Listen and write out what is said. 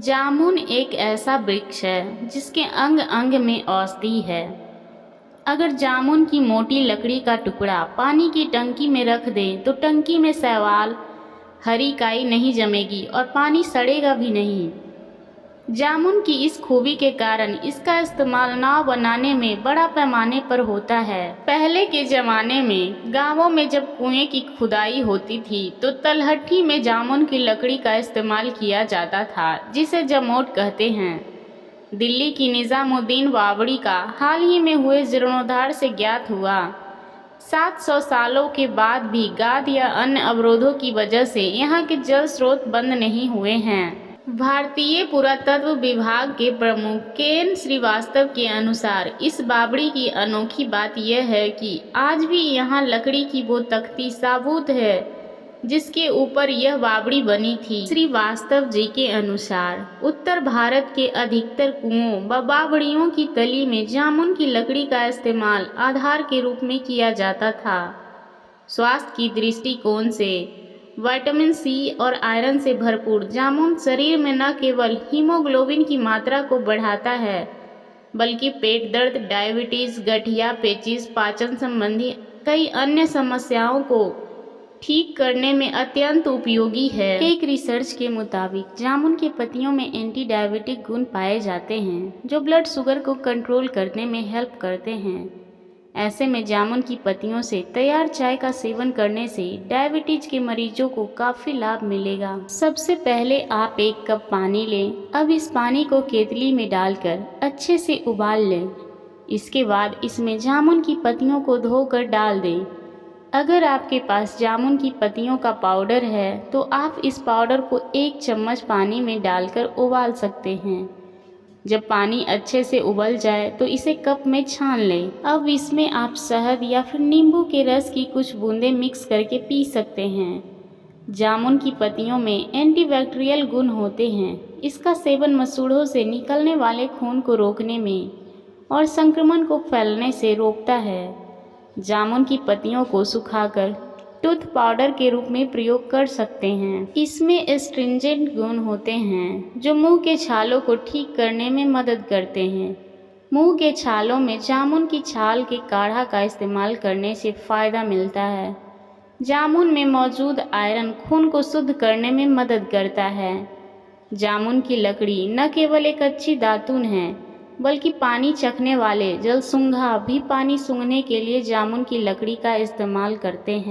जामुन एक ऐसा वृक्ष है जिसके अंग अंग में औषधि है। अगर जामुन की मोटी लकड़ी का टुकड़ा पानी की टंकी में रख दें तो टंकी में शैवाल, हरी काई नहीं जमेगी और पानी सड़ेगा भी नहीं। जामुन की इस खूबी के कारण इसका इस्तेमाल नाव बनाने में बड़ा पैमाने पर होता है। पहले के ज़माने में गांवों में जब कुएं की खुदाई होती थी तो तलहटी में जामुन की लकड़ी का इस्तेमाल किया जाता था, जिसे जमोट कहते हैं। दिल्ली की निज़ामुद्दीन बावड़ी का हाल ही में हुए जीर्णोद्धार से ज्ञात हुआ 700 सालों के बाद भी गाद या अन्य अवरोधों की वजह से यहाँ के जल स्रोत बंद नहीं हुए हैं। भारतीय पुरातत्व विभाग के प्रमुख केएन श्रीवास्तव के अनुसार इस बावड़ी की अनोखी बात यह है कि आज भी यहाँ लकड़ी की वो तख्ती साबूत है जिसके ऊपर यह बावड़ी बनी थी। श्रीवास्तव जी के अनुसार उत्तर भारत के अधिकतर कुओं व बावड़ियों की तली में जामुन की लकड़ी का इस्तेमाल आधार के रूप में किया जाता था। स्वास्थ्य की दृष्टिकोण से विटामिन सी और आयरन से भरपूर जामुन शरीर में न केवल हीमोग्लोबिन की मात्रा को बढ़ाता है बल्कि पेट दर्द, डायबिटीज़, गठिया, पेचिश, पाचन संबंधी कई अन्य समस्याओं को ठीक करने में अत्यंत उपयोगी है। एक रिसर्च के मुताबिक जामुन के पत्तियों में एंटी डायबिटिक गुण पाए जाते हैं जो ब्लड शुगर को कंट्रोल करने में हेल्प करते हैं। ऐसे में जामुन की पत्तियों से तैयार चाय का सेवन करने से डायबिटीज के मरीजों को काफ़ी लाभ मिलेगा। सबसे पहले आप एक कप पानी लें। अब इस पानी को केतली में डालकर अच्छे से उबाल लें। इसके बाद इसमें जामुन की पत्तियों को धोकर डाल दें। अगर आपके पास जामुन की पत्तियों का पाउडर है तो आप इस पाउडर को 1 चम्मच पानी में डालकर उबाल सकते हैं। जब पानी अच्छे से उबल जाए तो इसे कप में छान लें। अब इसमें आप शहद या फिर नींबू के रस की कुछ बूंदें मिक्स करके पी सकते हैं। जामुन की पत्तियों में एंटीबैक्टीरियल गुण होते हैं। इसका सेवन मसूड़ों से निकलने वाले खून को रोकने में और संक्रमण को फैलने से रोकता है। जामुन की पत्तियों को सुखाकर टूथ पाउडर के रूप में प्रयोग कर सकते हैं। इसमें एस्ट्रिंजेंट गुण होते हैं जो मुंह के छालों को ठीक करने में मदद करते हैं। मुंह के छालों में जामुन की छाल के काढ़ा का इस्तेमाल करने से फ़ायदा मिलता है। जामुन में मौजूद आयरन खून को शुद्ध करने में मदद करता है। जामुन की लकड़ी न केवल एक अच्छी दातुन है बल्कि पानी चखने वाले जलसूंघा भी पानी सूंघने के लिए जामुन की लकड़ी का इस्तेमाल करते हैं।